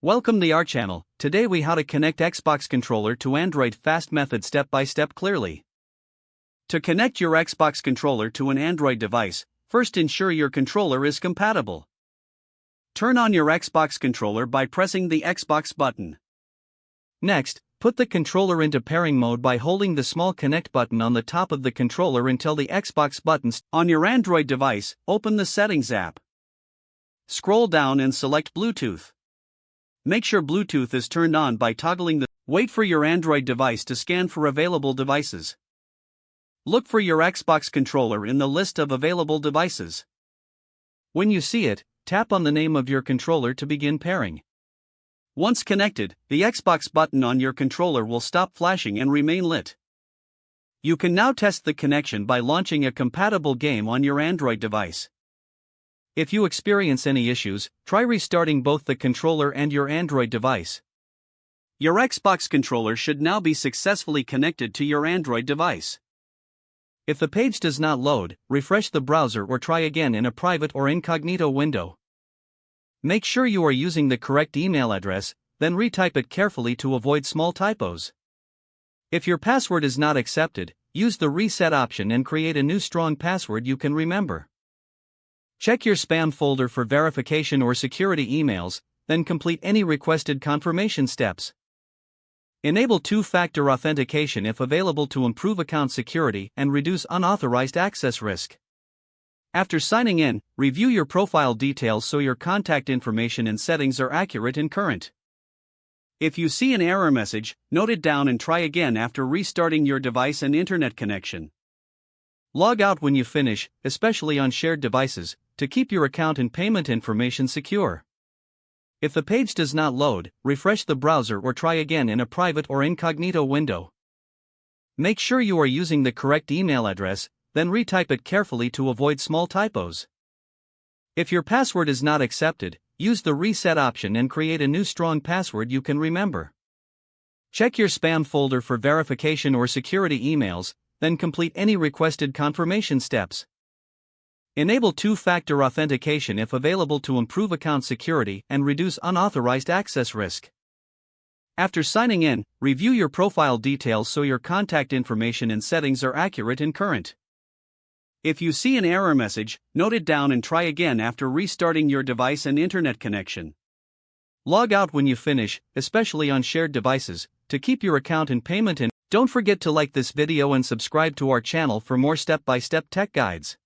Welcome to our channel. Today we how to connect Xbox controller to Android fast method step by step clearly. To connect your Xbox controller to an Android device, first ensure your controller is compatible. Turn on your Xbox controller by pressing the Xbox button. Next, put the controller into pairing mode by holding the small connect button on the top of the controller until the Xbox buttons on your Android device. Open the settings app. Scroll down and select Bluetooth. Make sure Bluetooth is turned on by toggling the. Wait for your Android device to scan for available devices. Look for your Xbox controller in the list of available devices. When you see it, tap on the name of your controller to begin pairing. Once connected, the Xbox button on your controller will stop flashing and remain lit. You can now test the connection by launching a compatible game on your Android device. If you experience any issues, try restarting both the controller and your Android device. Your Xbox controller should now be successfully connected to your Android device. If the page does not load, refresh the browser or try again in a private or incognito window. Make sure you are using the correct email address, then retype it carefully to avoid small typos. If your password is not accepted, use the reset option and create a new strong password you can remember. Check your spam folder for verification or security emails, then complete any requested confirmation steps. Enable two-factor authentication if available to improve account security and reduce unauthorized access risk. After signing in, review your profile details so your contact information and settings are accurate and current. If you see an error message, note it down and try again after restarting your device and internet connection. Log out when you finish, especially on shared devices, to keep your account and payment information secure. If the page does not load, refresh the browser or try again in a private or incognito window. Make sure you are using the correct email address, then retype it carefully to avoid small typos. If your password is not accepted, use the reset option and create a new strong password you can remember. Check your spam folder for verification or security emails, then complete any requested confirmation steps. Enable two-factor authentication if available to improve account security and reduce unauthorized access risk. After signing in, review your profile details so your contact information and settings are accurate and current. If you see an error message, note it down and try again after restarting your device and internet connection. Log out when you finish, especially on shared devices, to keep your account and payment in. Don't forget to like this video and subscribe to our channel for more step-by-step tech guides.